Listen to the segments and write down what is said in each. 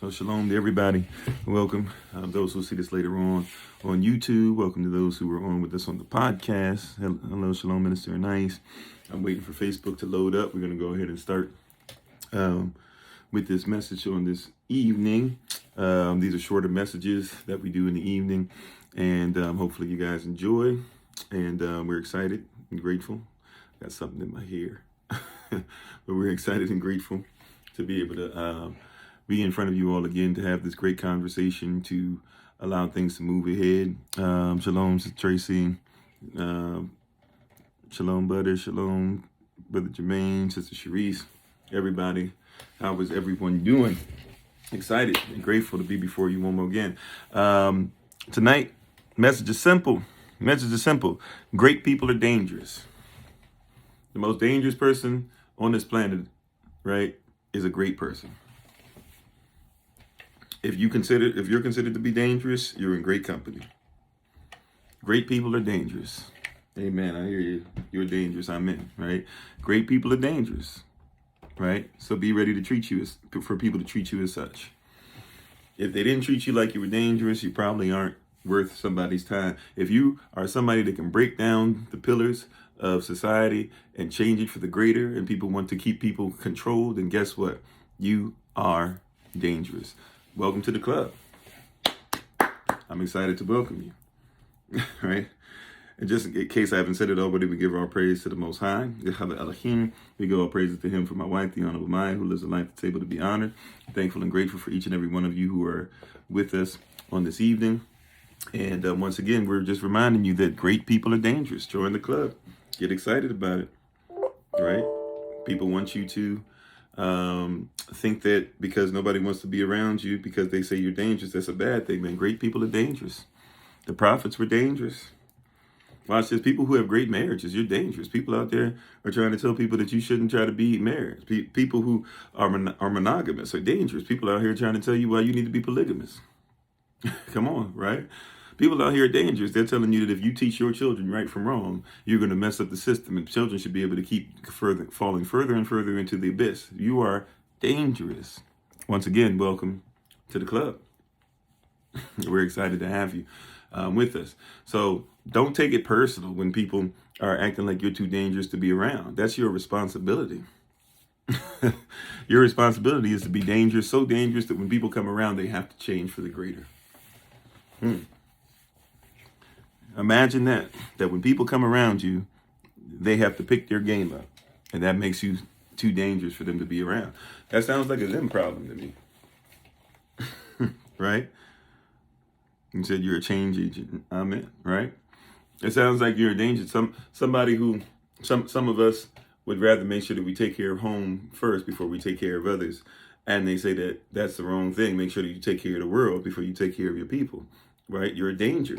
So shalom to everybody. Welcome. Those who see this later on YouTube. Welcome to those who are on with us on the podcast. Hello, shalom, Minister Nice. I'm waiting for Facebook to load up. We're going to go ahead and start with this message on this evening. These are shorter messages that we do in the evening, and hopefully you guys enjoy. And we're excited and grateful. Got something in my hair, but we're excited and grateful to be able to be in front of you all again, to have this great conversation, to allow things to move ahead. Shalom, Sister Tracy. Shalom, Butter. Shalom, Brother Jermaine, Sister Sharice, everybody. How is everyone doing? Excited and grateful to be before you one more again. Tonight, message is simple. Great people are dangerous. The most dangerous person on this planet, right, is a great person. If you're considered to be dangerous, you're in great company. Great people are dangerous. Amen. I hear you. You're dangerous. I'm in, right? Great people are dangerous, right? So be ready to for people to treat you as such. If they didn't treat you like you were dangerous, you probably aren't worth somebody's time. If you are somebody that can break down the pillars of society and change it for the greater, and people want to keep people controlled, then guess what? You are dangerous. Welcome to the club. I'm excited to welcome you. Right? And just in case I haven't said it already, we give our praise to the Most High, Yahweh Elohim. We give our praises to Him for my wife, the Honorable Maya, who lives a life that's able to be honored. Thankful and grateful for each and every one of you who are with us on this evening. And once again, we're just reminding you that great people are dangerous. Join the club. Get excited about it. Right? People want you to think that because nobody wants to be around you because they say you're dangerous, that's a bad thing, man. Great people are dangerous. The prophets were dangerous. Watch this. People who have great marriages, you're dangerous. People out there are trying to tell people that you shouldn't try to be married. People who are monogamous are dangerous. People out here trying to tell you why you need to be polygamous. Come on, right? People out here are dangerous. They're telling you that if you teach your children right from wrong, you're going to mess up the system, and children should be able to keep falling further and further into the abyss. You are dangerous. Once again, welcome to the club. We're excited to have you with us. So don't take it personal when people are acting like you're too dangerous to be around. That's your responsibility. Your responsibility is to be dangerous, so dangerous that when people come around, they have to change for the greater. Imagine that when people come around you, they have to pick their game up, and that makes you too dangerous for them to be around. That sounds like a them problem to me. Right? You said you're a change agent. Amen. Right? It sounds like you're a danger. Somebody who some of us would rather make sure that we take care of home first before we take care of others. And they say that that's the wrong thing. Make sure that you take care of the world before you take care of your people. Right? You're a danger.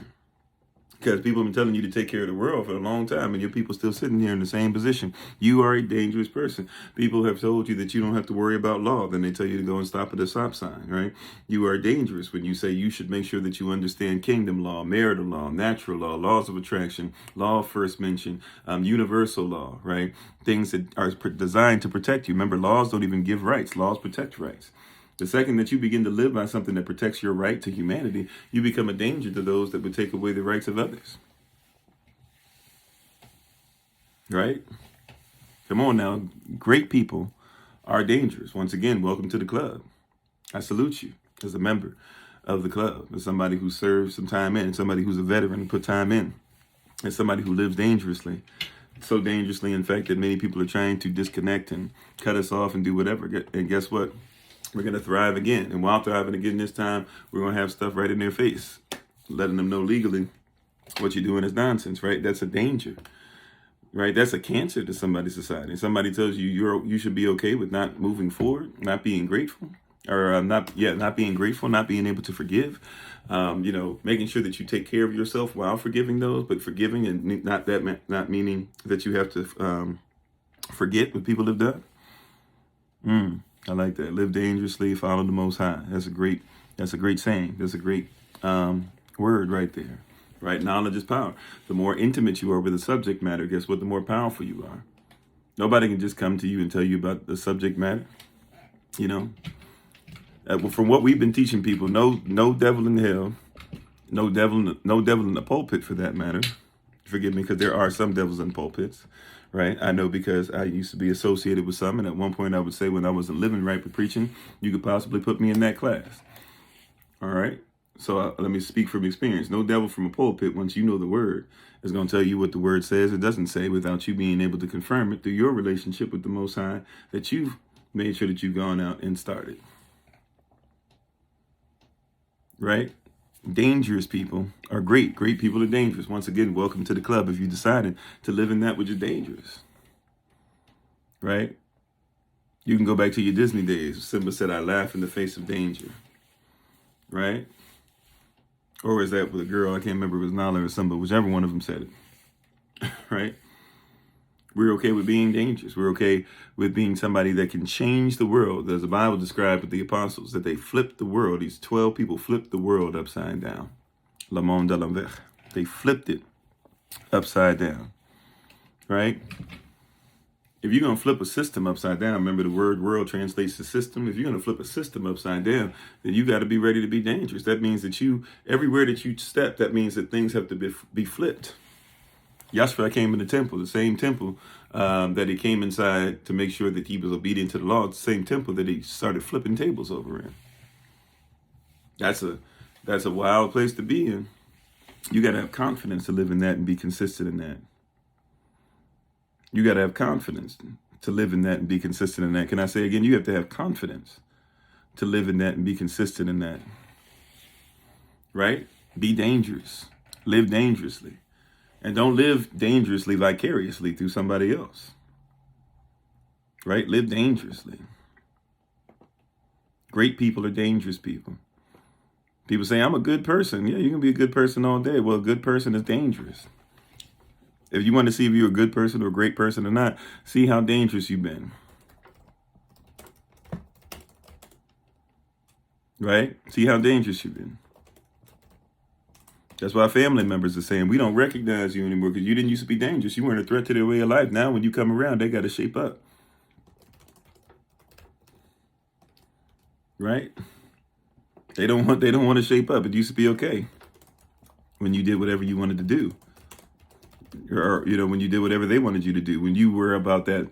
Because people have been telling you to take care of the world for a long time, and your people still sitting here in the same position. You are a dangerous person. People have told you that you don't have to worry about law. Then they tell you to go and stop at a stop sign, right? You are dangerous when you say you should make sure that you understand kingdom law, marital law, natural law, laws of attraction, law of first mention, universal law, right? Things that are designed to protect you. Remember, laws don't even give rights. Laws protect rights. The second that you begin to live by something that protects your right to humanity, you become a danger to those that would take away the rights of others. Right? Come on now. Great people are dangerous. Once again, welcome to the club. I salute you as a member of the club, as somebody who served some time in, somebody who's a veteran and put time in, and somebody who lives dangerously. So dangerously, in fact, that many people are trying to disconnect and cut us off and do whatever. And guess what? We're going to thrive again. And while thriving again this time, we're going to have stuff right in their face, letting them know legally what you're doing is nonsense, right? That's a danger, right? That's a cancer to somebody's society. Somebody tells you you should be okay with not moving forward, not being grateful, or not being grateful, not being able to forgive, making sure that you take care of yourself while forgiving those, but forgiving and not meaning that you have to forget what people have done. I like that. Live dangerously, follow the Most High. That's a great saying. That's a great word right there. Right? Knowledge is power. The more intimate you are with the subject matter, guess what? The more powerful you are. Nobody can just come to you and tell you about the subject matter. From what we've been teaching people, no devil in hell, no devil in the pulpit for that matter. Forgive me, because there are some devils in pulpits, right? I know because I used to be associated with some, and at one point I would say when I wasn't living right for preaching, you could possibly put me in that class. All right? So let me speak from experience. No devil from a pulpit, once you know the word, is going to tell you what the word says. It doesn't say without you being able to confirm it through your relationship with the Most High that you've made sure that you've gone out and started. Right? Dangerous people are great. Great people are dangerous. Once again, welcome to the club if you decided to live in that which is dangerous. Right? You can go back to your Disney days. Simba said, I laugh in the face of danger. Right? Or is that with a girl? I can't remember if it was Nala or Simba, whichever one of them said it. Right? We're okay with being dangerous. We're okay with being somebody that can change the world. As the Bible described with the apostles, that they flipped the world. These 12 people flipped the world upside down. Le monde à l'envers. They flipped it upside down. Right? If you're going to flip a system upside down, remember the word world translates to system. If you're going to flip a system upside down, then you got to be ready to be dangerous. That means that everywhere that you step, that means that things have to be flipped. Yahshua came in the temple, the same temple that he came inside to make sure that he was obedient to the law, the same temple that he started flipping tables over in. That's a wild place to be in. You got to have confidence to live in that and be consistent in that. You got to have confidence to live in that and be consistent in that. Can I say again, you have to have confidence to live in that and be consistent in that. Right? Be dangerous. Live dangerously. And don't live dangerously vicariously through somebody else. Right? Live dangerously. Great people are dangerous people. People say, I'm a good person. Yeah, you can be a good person all day. Well, a good person is dangerous. If you want to see if you're a good person or a great person or not, see how dangerous you've been. Right? See how dangerous you've been. That's why family members are saying, we don't recognize you anymore because you didn't used to be dangerous. You weren't a threat to their way of life. Now, when you come around, they got to shape up. Right? They don't want to shape up. It used to be okay when you did whatever you wanted to do. Or, when you did whatever they wanted you to do. When you were about that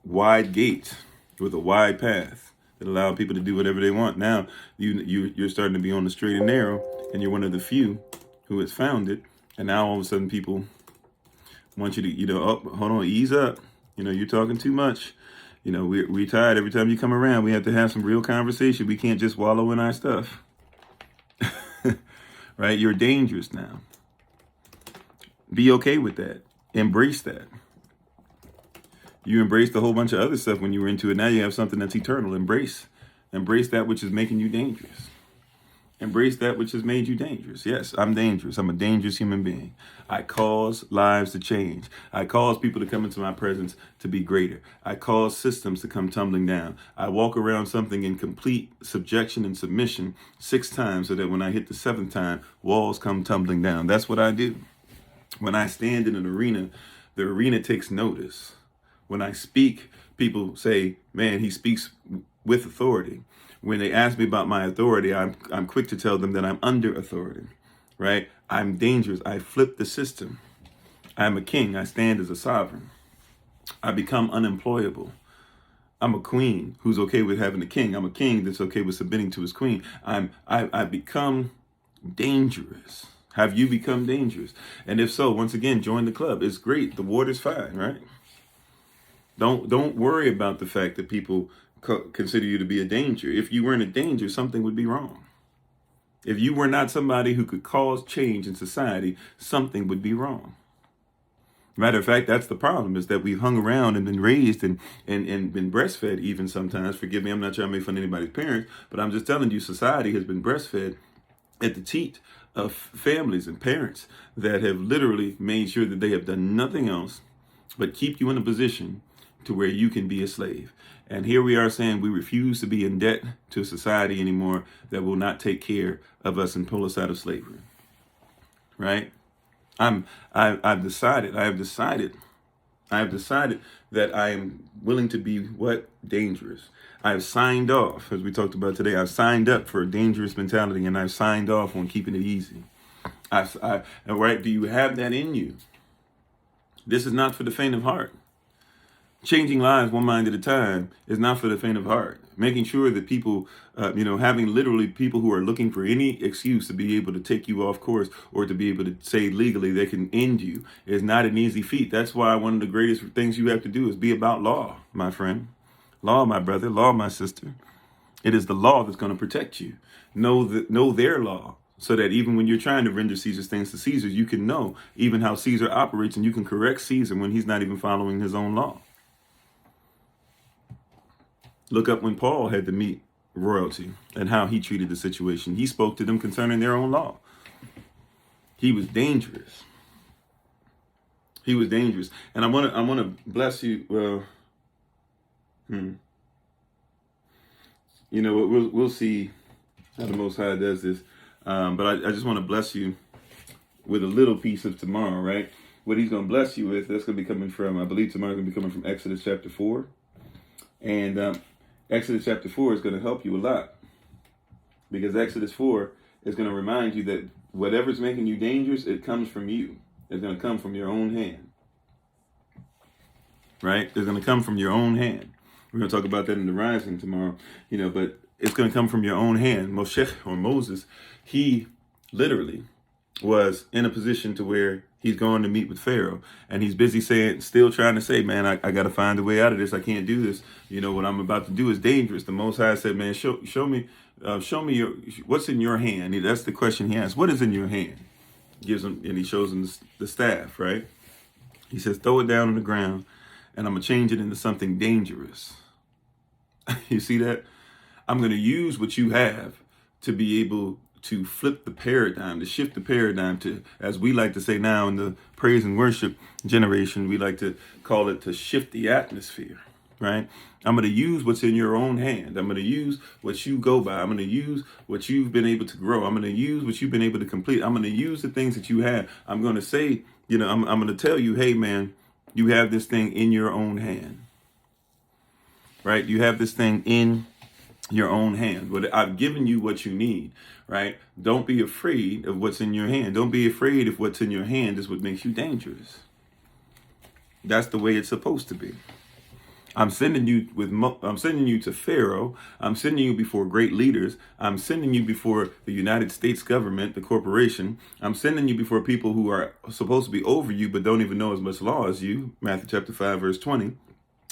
wide gate with a wide path that allowed people to do whatever they want. Now you're starting to be on the straight and narrow, and you're one of the few who has found it. And now all of a sudden people want you to, oh, hold on, ease up. You're talking too much. We're tired. Every time you come around, we have to have some real conversation. We can't just wallow in our stuff. Right? You're dangerous now. Be okay with that. Embrace that. You embraced a whole bunch of other stuff when you were into it. Now you have something that's eternal. Embrace that which is making you dangerous. Embrace that which has made you dangerous. Yes, I'm dangerous. I'm a dangerous human being. I cause lives to change. I cause people to come into my presence to be greater. I cause systems to come tumbling down. I walk around something in complete subjection and submission 6 times so that when I hit the 7th time, walls come tumbling down. That's what I do. When I stand in an arena, the arena takes notice. When I speak, people say, man, he speaks with authority. When they ask me about my authority, I'm quick to tell them that I'm under authority, right? I'm dangerous. I flip the system. I'm a king. I stand as a sovereign. I become unemployable. I'm a queen who's okay with having a king. I'm a king that's okay with submitting to his queen. I become dangerous. Have you become dangerous? And if so, once again, join the club. It's great. The water's fine, right? Don't worry about the fact that people consider you to be a danger. If you weren't a danger, something would be wrong. If you were not somebody who could cause change in society, something would be wrong. Matter of fact, that's the problem, is that we've hung around and been raised and been breastfed even sometimes. Forgive me, I'm not trying to make fun of anybody's parents, but I'm just telling you, society has been breastfed at the teat of families and parents that have literally made sure that they have done nothing else but keep you in a position to where you can be a slave. And here we are saying we refuse to be in debt to a society anymore that will not take care of us and pull us out of slavery. Right? I have decided I have decided that I am willing to be what? Dangerous. I've signed off, as we talked about today. I've signed up for a dangerous mentality, and I've signed off on keeping it easy. Right? Do you have that in you? This is not for the faint of heart. Changing lives one mind at a time is not for the faint of heart. Making sure that people, having literally people who are looking for any excuse to be able to take you off course or to be able to say legally they can end you is not an easy feat. That's why one of the greatest things you have to do is be about law, my friend. Law, my brother. Law, my sister. It is the law that's going to protect you. Know their law, so that even when you're trying to render Caesar's things to Caesar, you can know even how Caesar operates, and you can correct Caesar when he's not even following his own law. Look up when Paul had to meet royalty and how he treated the situation. He spoke to them concerning their own law. He was dangerous. He was dangerous. And I want to bless you. Well, we'll see how the Most High does this. But I just want to bless you with a little piece of tomorrow, right? What he's going to bless you with, that's going to be coming from, I believe tomorrow's going to be coming from Exodus chapter 4. And Exodus chapter 4 is going to help you a lot, because Exodus 4 is going to remind you that whatever's making you dangerous, it comes from you. It's going to come from your own hand, right? It's going to come from your own hand. We're going to talk about that in the Rising tomorrow, but it's going to come from your own hand. Moshe, or Moses, he literally was in a position to where he's going to meet with Pharaoh, and he's busy still trying to say, man, I got to find a way out of this. I can't do this. What I'm about to do is dangerous. The Most High said, man, show me what's in your hand. That's the question he asked. What is in your hand? Gives him, and he shows him the staff, right? He says, throw it down on the ground, and I'm going to change it into something dangerous. You see that? I'm going to use what you have to be able to flip the paradigm, to shift the paradigm, to, as we like to say now in the praise and worship generation, we like to call it to shift the atmosphere, right? I'm going to use what's in your own hand. I'm going to use what you go by. I'm going to use what you've been able to grow. I'm going to use what you've been able to complete. I'm going to use the things that you have. I'm going to say, I'm going to tell you, hey, man, you have this thing in your own hand, right? You have this thing in your own hand. But I've given you what you need, right? Don't be afraid of what's in your hand. Don't be afraid if what's in your hand is what makes you dangerous. That's the way it's supposed to be. I'm sending you to Pharaoh. I'm sending you before great leaders. I'm sending you before the United States government, the corporation. I'm sending you before people who are supposed to be over you but don't even know as much law as you. Matthew chapter 5, verse 20.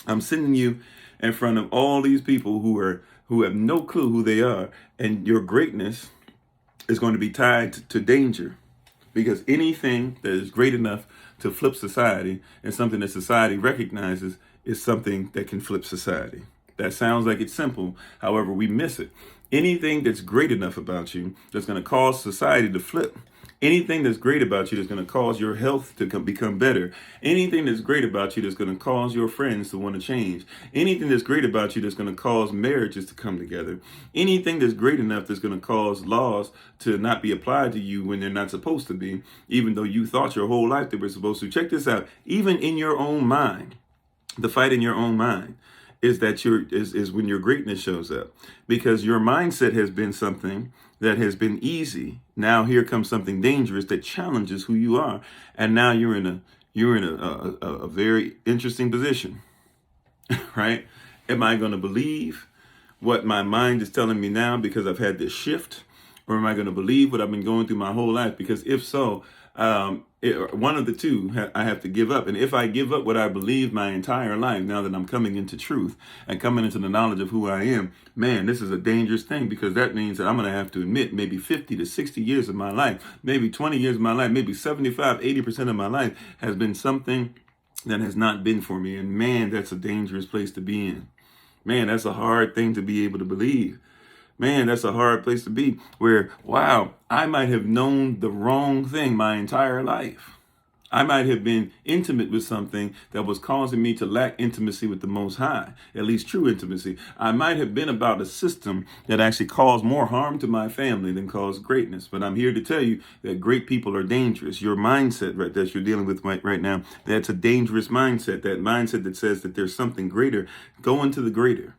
I'm sending you in front of all these people who have no clue who they are, and your greatness is going to be tied to danger, because anything that is great enough to flip society and something that society recognizes is something that can flip society. That sounds like it's simple. However, we miss it. Anything that's great enough about you that's going to cause society to flip. Anything that's great about you that's going to cause your health to become better. Anything that's great about you that's going to cause your friends to want to change. Anything that's great about you that's going to cause marriages to come together. Anything that's great enough that's going to cause laws to not be applied to you when they're not supposed to be, even though you thought your whole life they were supposed to. Check this out. Even in your own mind, the fight in your own mind is that is when your greatness shows up, because your mindset has been something that has been easy. Now here comes something dangerous that challenges who you are, and now you're in a very interesting position, right? Am I going to believe what my mind is telling me now because I've had this shift, or am I going to believe what I've been going through my whole life? Because if so, one of the two I have to give up. And if I give up what I believe my entire life, now that I'm coming into truth and coming into the knowledge of who I am, man, this is a dangerous thing, because that means that I'm going to have to admit maybe 50 to 60 years of my life, maybe 20 years of my life, maybe 75, 80% of my life has been something that has not been for me. And man, that's a dangerous place to be in. Man, that's a hard thing to be able to believe. Man, that's a hard place to be, where, wow, I might have known the wrong thing my entire life. I might have been intimate with something that was causing me to lack intimacy with the Most High, at least true intimacy. I might have been about a system that actually caused more harm to my family than caused greatness. But I'm here to tell you that great people are dangerous. Your mindset right that you're dealing with right now, that's a dangerous mindset. That mindset that says that there's something greater. Go into the greater.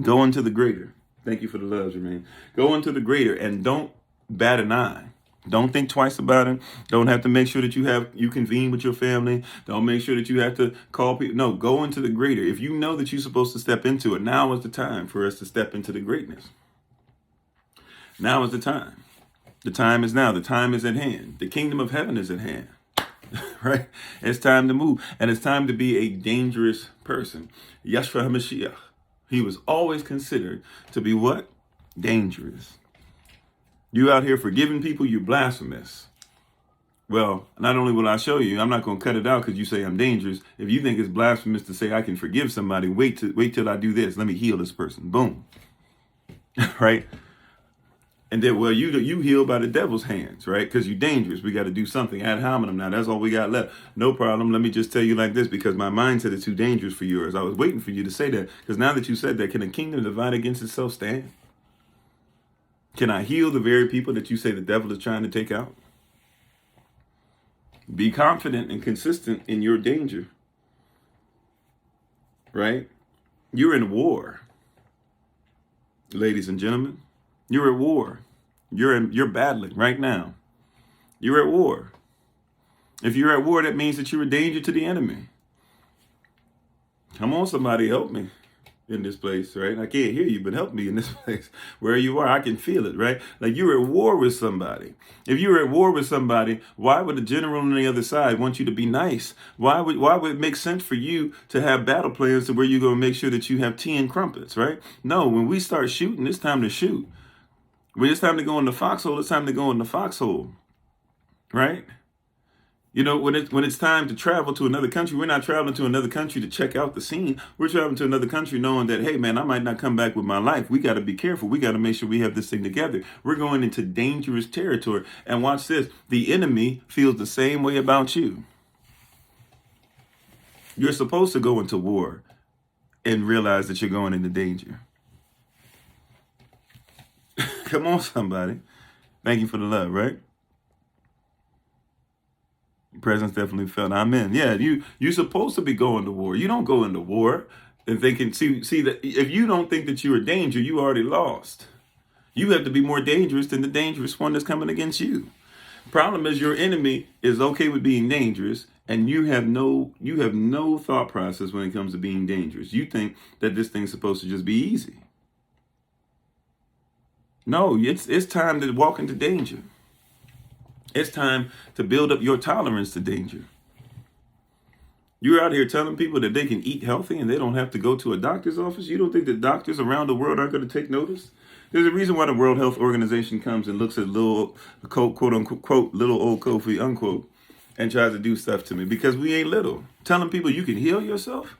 Go into the greater. Thank you for the love, Jermaine. Go into the greater and don't bat an eye. Don't think twice about it. Don't have to make sure that you convene with your family. Don't make sure that you have to call people. No, go into the greater. If you know that you're supposed to step into it, now is the time for us to step into the greatness. Now is the time. The time is now. The time is at hand. The kingdom of heaven is at hand. Right? It's time to move. And it's time to be a dangerous person. Yeshua HaMashiach. He was always considered to be what? Dangerous. You out here forgiving people, you're blasphemous. Well, not only will I show you, I'm not going to cut it out because you say I'm dangerous. If you think it's blasphemous to say I can forgive somebody, wait till I do this. Let me heal this person. Boom. Right? And then, well, you heal by the devil's hands, right? Because you're dangerous. We got to do something ad hominem now. That's all we got left. No problem. Let me just tell you like this, because my mindset is too dangerous for yours. I was waiting for you to say that, because now that you said that, can a kingdom divide against itself stand? Can I heal the very people that you say the devil is trying to take out? Be confident and consistent in your danger, right? You're in war, ladies and gentlemen. You're at war. You're battling right now. You're at war. If you're at war, that means that you're a danger to the enemy. Come on, somebody help me in this place, right? I can't hear you, but help me in this place. Where you are, I can feel it, right? Like you're at war with somebody. If you're at war with somebody, why would the general on the other side want you to be nice? Why would it make sense for you to have battle plans to where you're going to make sure that you have tea and crumpets, right? No, when we start shooting, it's time to shoot. When it's time to go in the foxhole, it's time to go in the foxhole, right? You know, when it's time to travel to another country, we're not traveling to another country to check out the scene. We're traveling to another country knowing that, hey, man, I might not come back with my life. We got to be careful. We got to make sure we have this thing together. We're going into dangerous territory. And watch this. The enemy feels the same way about you. You're supposed to go into war and realize that you're going into danger. Come on, somebody. Thank you for the love, right? Presence definitely felt. Amen. Yeah, you're supposed to be going to war. You don't go into war and thinking, see that if you don't think that you're a danger, you already lost. You have to be more dangerous than the dangerous one that's coming against you. Problem is your enemy is okay with being dangerous, and you have no thought process when it comes to being dangerous. You think that this thing's supposed to just be easy. No, it's time to walk into danger. It's time to build up your tolerance to danger. You're out here telling people that they can eat healthy and they don't have to go to a doctor's office. You don't think that doctors around the world aren't going to take notice? There's a reason why the World Health Organization comes and looks at little, quote unquote, little old Kofi, unquote, and tries to do stuff to me, because we ain't little. Telling people you can heal yourself,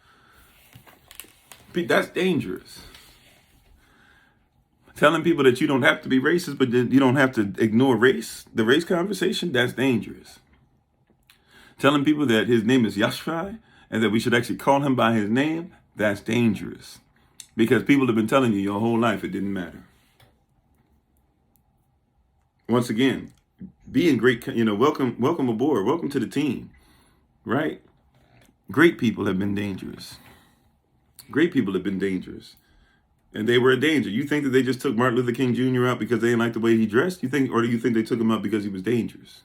that's dangerous. Telling people that you don't have to be racist, but you don't have to ignore race, the race conversation, that's dangerous. Telling people that his name is Yashai and that we should actually call him by his name, that's dangerous. Because people have been telling you your whole life it didn't matter. Once again, being great, welcome aboard. Welcome to the team, right? Great people have been dangerous. Great people have been dangerous. And they were a danger. You think that they just took Martin Luther King Jr. out because they didn't like the way he dressed? Or do you think they took him out because he was dangerous?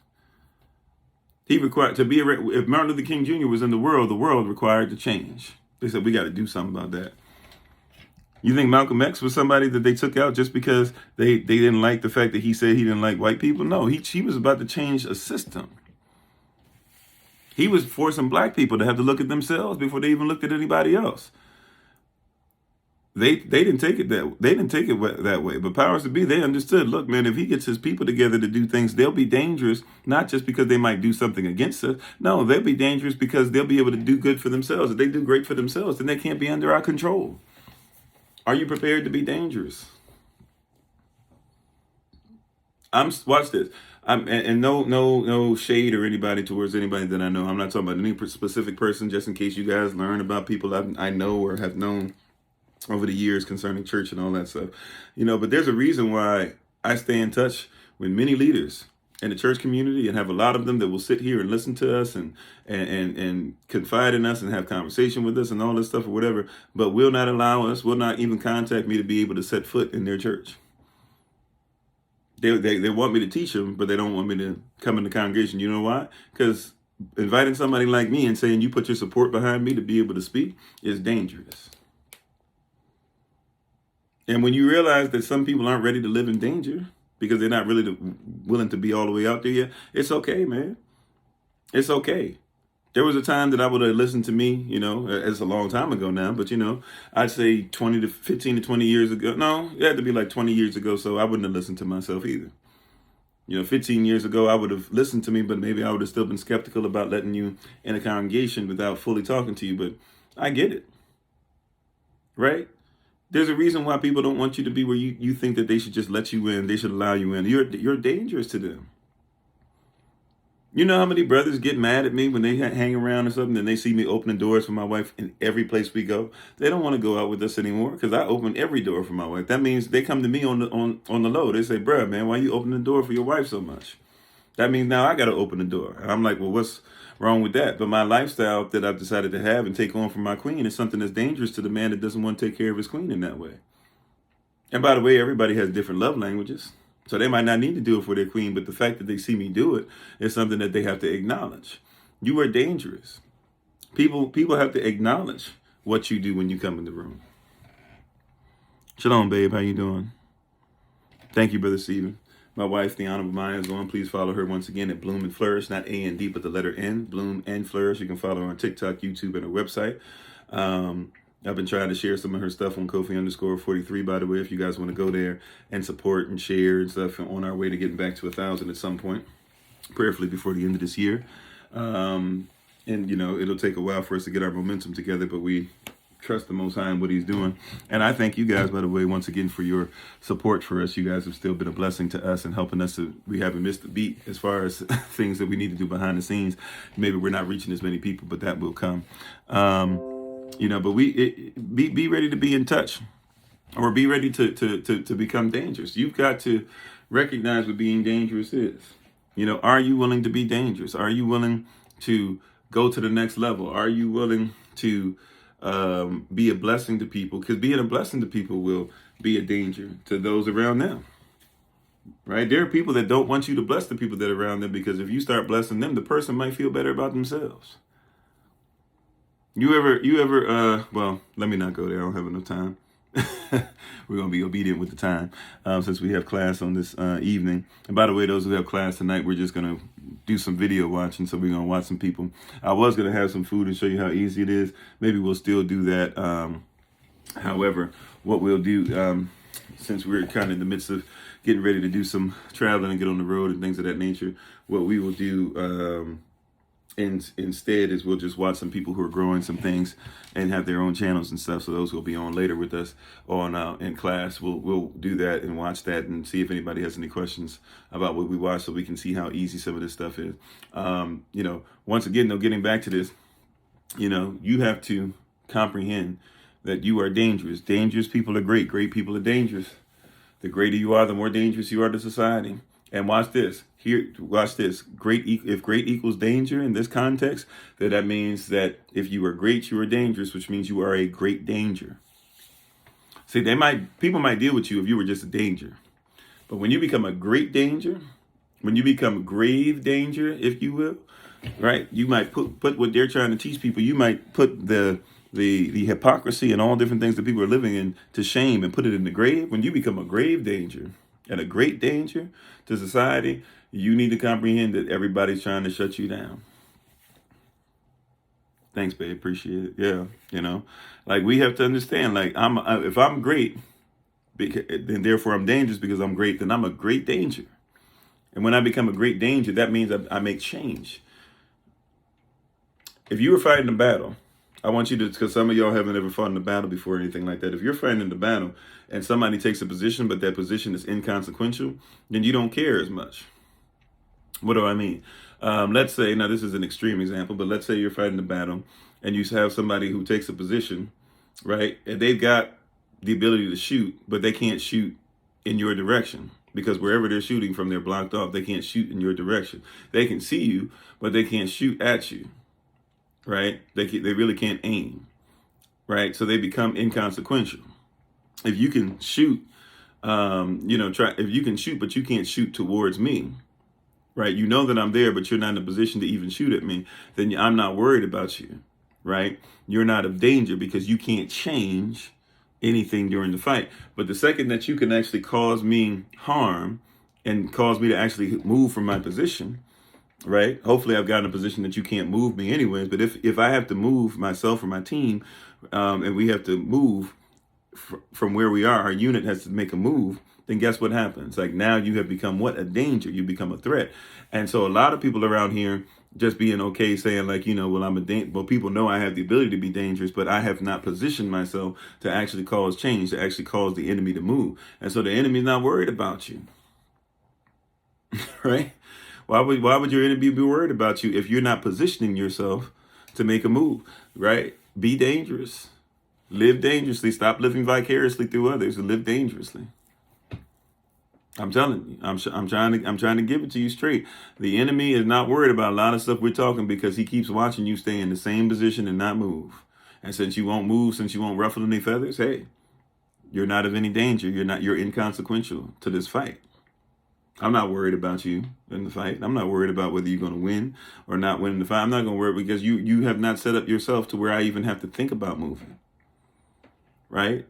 He required if Martin Luther King Jr. was in the world required to change. They said, we got to do something about that. You think Malcolm X was somebody that they took out just because they didn't like the fact that he said he didn't like white people? No, he was about to change a system. He was forcing black people to have to look at themselves before they even looked at anybody else. They didn't take it that way. But powers to be, they understood, look, man, if he gets his people together to do things, they'll be dangerous, not just because they might do something against us. No, they'll be dangerous because they'll be able to do good for themselves. If they do great for themselves, then they can't be under our control. Are you prepared to be dangerous? Watch this. And no shade or anybody towards anybody that I know. I'm not talking about any specific person, just in case you guys learn about people I know or have known over the years concerning church and all that stuff. But there's a reason why I stay in touch with many leaders in the church community and have a lot of them that will sit here and listen to us and confide in us and have conversation with us and all this stuff or whatever, but will not even contact me to be able to set foot in their church. They want me to teach them, but they don't want me to come in the congregation. You know why? Because inviting somebody like me and saying you put your support behind me to be able to speak is dangerous. And when you realize that some people aren't ready to live in danger because they're not really willing to be all the way out there yet, it's okay, man. It's okay. There was a time that I would have listened to me, it's a long time ago now, but I'd say 15 to 20 years ago. No, it had to be like 20 years ago, so I wouldn't have listened to myself either. 15 years ago, I would have listened to me, but maybe I would have still been skeptical about letting you in a congregation without fully talking to you, but I get it, right? There's a reason why people don't want you to be where you think that they should just let you in, they should allow you in. You're dangerous to them. You know how many brothers get mad at me when they hang around or something and they see me opening doors for my wife in every place we go? They don't want to go out with us anymore because I open every door for my wife. That means they come to me on the low. They say, bruh, man, why you opening the door for your wife so much? That means now I got to open the door. And I'm like, well, what's wrong with that? But my lifestyle that I've decided to have and take on for my queen is something that's dangerous to the man that doesn't want to take care of his queen in that way. And by the way, everybody has different love languages. So they might not need to do it for their queen, but the fact that they see me do it is something that they have to acknowledge. You are dangerous. People have to acknowledge what you do when you come in the room. Shalom, babe. How you doing? Thank you, Brother Stephen. My wife, the Honorable Maya, is on. Please follow her once again at Bloom and Flourish, not A-N-D, but the letter N, Bloom and Flourish. You can follow her on TikTok, YouTube, and her website. I've been trying to share some of her stuff on Kofi_43, by the way, if you guys want to go there and support and share and stuff on our way to getting back to 1,000 at some point, prayerfully before the end of this year. And, it'll take a while for us to get our momentum together, but we trust the Most High in what he's doing. And I thank you guys, by the way, once again for your support for us. You guys have still been a blessing to us and helping us we haven't missed a beat as far as things that we need to do behind the scenes. Maybe we're not reaching as many people, but that will come. But be ready to be in touch, or be ready to become dangerous. You've got to recognize what being dangerous is. Are you willing to be dangerous? Are you willing to go to the next level? Are you willing to be a blessing to people? Because being a blessing to people will be a danger to those around them. Right? There are people that don't want you to bless the people that are around them, because if you start blessing them, the person might feel better about themselves. You ever, well, let me not go there. I don't have enough time. We're going to be obedient with the time since we have class on this evening. And by the way, those who have class tonight, we're just going to do some video watching. So we're going to watch some people. I was going to have some food and show you how easy it is. Maybe we'll still do that. However, what we'll do, since we're kind of in the midst of getting ready to do some traveling and get on the road and things of that nature, what we will do and instead is we'll just watch some people who are growing some things and have their own channels and stuff. So those who will be on later with us on in class, we'll do that and watch that and see if anybody has any questions about what we watch, so we can see how easy some of this stuff is. Once again, though, getting back to this, you have to comprehend that you are dangerous. Dangerous people are great. Great people are dangerous. The greater you are, the more dangerous you are to society. And watch this. Watch this. If great equals danger in this context, then that means that if you are great, you are dangerous, which means you are a great danger. See, people might deal with you if you were just a danger. But when you become a great danger, when you become grave danger, if you will, right? You might put what they're trying to teach people. You might put the hypocrisy and all different things that people are living in to shame and put it in the grave. When you become a grave danger and a great danger to society, you need to comprehend that everybody's trying to shut you down. Thanks, babe. Appreciate it. Yeah, we have to understand, if I'm great, then therefore I'm dangerous because I'm great, then I'm a great danger. And when I become a great danger, that means I make change. If you were fighting a battle, I want you to, because some of y'all haven't ever fought in a battle before or anything like that. If you're fighting in the battle and somebody takes a position, but that position is inconsequential, then you don't care as much. What do I mean? Let's say, now this is an extreme example, but let's say you're fighting a battle and you have somebody who takes a position, right? And they've got the ability to shoot, but they can't shoot in your direction because wherever they're shooting from, they're blocked off. They can't shoot in your direction. They can see you, but they can't shoot at you, right? They really can't aim, right? So they become inconsequential. If you can shoot, if you can shoot, but you can't shoot towards me, right? You know that I'm there, but you're not in a position to even shoot at me, then I'm not worried about you, right? You're not of danger because you can't change anything during the fight. But the second that you can actually cause me harm and cause me to actually move from my position, right? Hopefully I've gotten a position that you can't move me anyways. But if I have to move myself or my team, and we have to move from where we are, our unit has to make a move, then guess what happens? Like now you have become what? A danger. You become a threat. And so a lot of people around here just being okay saying like, well, people know I have the ability to be dangerous, but I have not positioned myself to actually cause change, to actually cause the enemy to move. And so the enemy's not worried about you, right? Why would your enemy be worried about you if you're not positioning yourself to make a move, right? Be dangerous. Live dangerously. Stop living vicariously through others and live dangerously. I'm telling you, I'm trying to give it to you straight. The enemy is not worried about a lot of stuff we're talking because he keeps watching you stay in the same position and not move. And since you won't move, since you won't ruffle any feathers, hey, you're not of any danger. You're inconsequential to this fight. I'm not worried about you in the fight. I'm not worried about whether you're going to win or not win the fight. I'm not going to worry because you have not set up yourself to where I even have to think about moving. Right?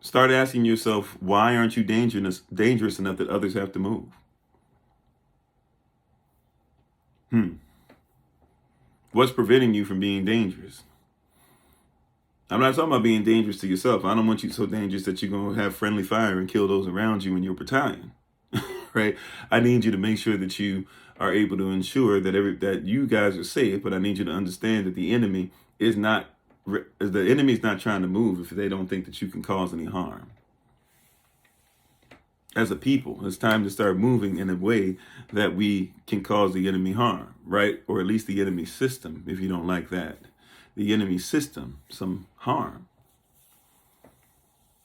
Start asking yourself, why aren't you dangerous enough that others have to move? What's preventing you from being dangerous? I'm not talking about being dangerous to yourself. I don't want you so dangerous that you're going to have friendly fire and kill those around you in your battalion. Right? I need you to make sure that you are able to ensure that you guys are safe, but I need you to understand that the enemy is not trying to move if they don't think that you can cause any harm. As a people, it's time to start moving in a way that we can cause the enemy harm, right? Or at least the enemy system, if you don't like that. The enemy system, some harm.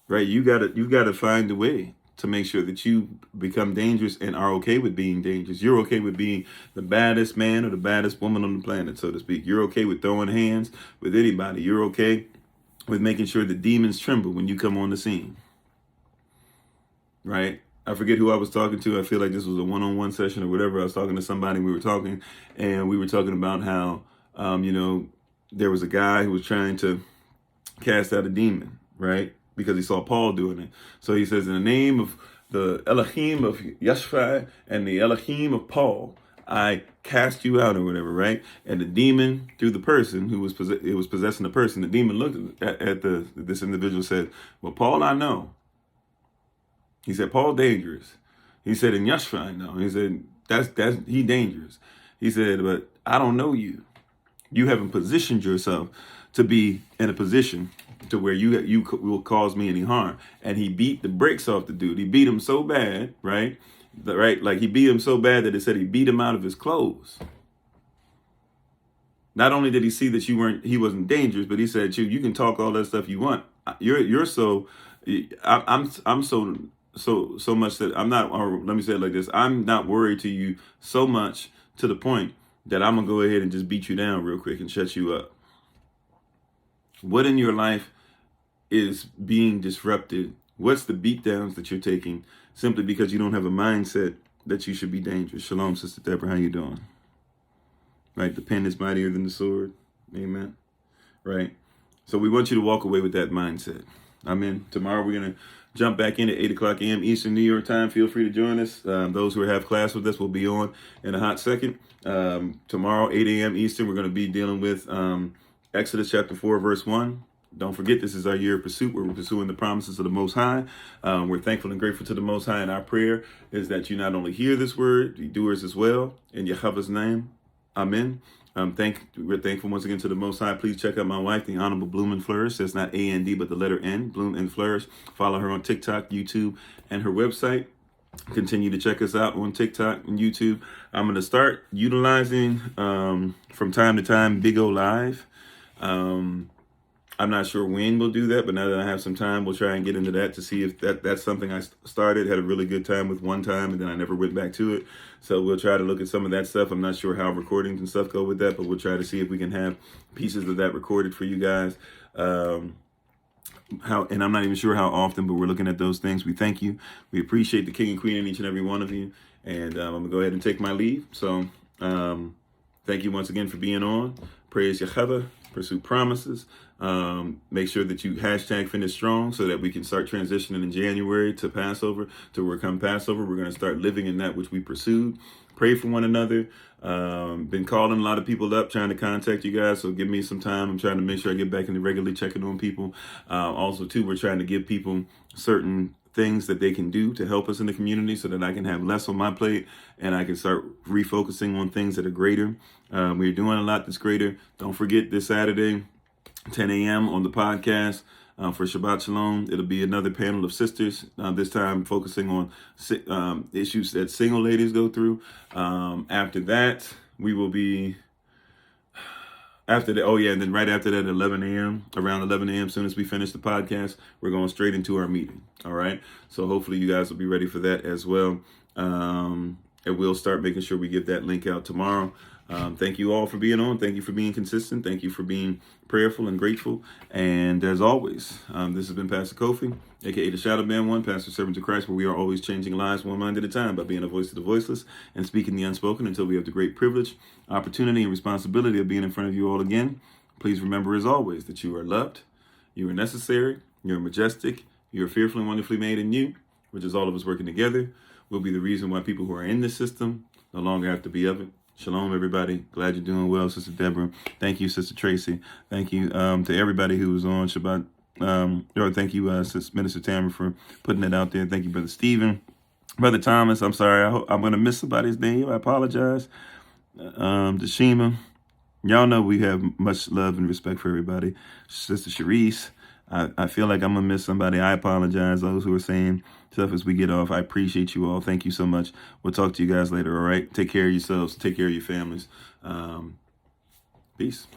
Right? You gotta find a way to make sure that you become dangerous and are okay with being dangerous. You're okay with being the baddest man or the baddest woman on the planet, so to speak. You're okay with throwing hands with anybody. You're okay with making sure the demons tremble when you come on the scene. Right? I forget who I was talking to. I feel like this was a one-on-one session or whatever. I was talking to somebody, we were talking about how, there was a guy who was trying to cast out a demon, right? Because he saw Paul doing it. So he says, in the name of the Elohim of Yeshua and the Elohim of Paul, I cast you out or whatever, right? And the demon, through the person who was possessing the person, the demon looked at this individual, said, well, Paul, I know. He said, Paul dangerous. He said, in Yeshua, I know. He said, he dangerous. He said, but I don't know you. You haven't positioned yourself to be in a position to where you will cause me any harm. And he beat the brakes off the dude. He beat him so bad, right? Like he beat him so bad that it said he beat him out of his clothes. Not only did he see that he wasn't dangerous, but he said, you can talk all that stuff you want. I'm so much that I'm not, or let me say it like this. I'm not worried to you so much to the point that I'm going to go ahead and just beat you down real quick and shut you up. What in your life is being disrupted? What's the beatdowns that you're taking simply because you don't have a mindset that you should be dangerous? Shalom, Sister Deborah. How you doing? Right? The pen is mightier than the sword. Amen. Right? So we want you to walk away with that mindset. Amen. Tomorrow we're going to jump back in at 8 o'clock a.m. Eastern New York time. Feel free to join us. Those who have class with us will be on in a hot second. Tomorrow, 8 a.m. Eastern, we're going to be dealing with Exodus chapter 4, verse 1. Don't forget, this is our year of pursuit where we're pursuing the promises of the Most High. We're thankful and grateful to the Most High, and our prayer is that you not only hear this word, you doers as well, in Yahweh's name. Amen. We're thankful once again to the Most High. Please check out my wife, the Honorable Bloom and Flourish. That's not A-N-D, but the letter N, Bloom and Flourish. Follow her on TikTok, YouTube, and her website. Continue to check us out on TikTok and YouTube. I'm going to start utilizing, from time to time, Big O Live. I'm not sure when we'll do that, but now that I have some time, we'll try and get into that to see if that's something I started, had a really good time with one time, and then I never went back to it. So we'll try to look at some of that stuff. I'm not sure how recordings and stuff go with that, but we'll try to see if we can have pieces of that recorded for you guys. And I'm not even sure how often, but we're looking at those things. We thank you. We appreciate the King and Queen in each and every one of you. And I'm going to go ahead and take my leave. So thank you once again for being on. Praise Yahweh. Pursue promises. Make sure that you #finish strong so that we can start transitioning in January to Passover. To where come Passover, we're going to start living in that which we pursued. Pray for one another. Been calling a lot of people up, trying to contact you guys. So give me some time. I'm trying to make sure I get back into regularly checking on people. Also, too, we're trying to give people certain things that they can do to help us in the community so that I can have less on my plate and I can start refocusing on things that are greater. We're doing a lot that's greater. Don't forget this Saturday, 10 a.m. on the podcast for Shabbat Shalom. It'll be another panel of sisters, this time focusing on issues that single ladies go through. After that, we will be... After that, and then right after that, 11 a.m., around 11 a.m., as soon as we finish the podcast, we're going straight into our meeting. All right. So hopefully you guys will be ready for that as well. And we'll start making sure we get that link out tomorrow. Thank you all for being on. Thank you for being consistent. Thank you for being prayerful and grateful. And as always, this has been Pastor Kofi, aka the Shadow Man One, Pastor Servant of Christ, where we are always changing lives one mind at a time by being a voice to the voiceless and speaking the unspoken until we have the great privilege, opportunity, and responsibility of being in front of you all again. Please remember, as always, that you are loved, you are necessary, you're majestic, you are fearfully and wonderfully made in you, which is all of us working together, will be the reason why people who are in this system no longer have to be of it. Shalom, everybody. Glad you're doing well, Sister Deborah. Thank you, Sister Tracy. Thank you to everybody who was on Shabbat. Thank you, Sister Minister Tamara, for putting it out there. Thank you, Brother Stephen. Brother Thomas, I'm sorry. I'm going to miss somebody's name. I apologize. Deshima. Y'all know we have much love and respect for everybody. Sister Sharice. I feel like I'm going to miss somebody. I apologize. Those who are saying stuff as we get off. I appreciate you all. Thank you so much. We'll talk to you guys later, all right? Take care of yourselves. Take care of your families. Peace.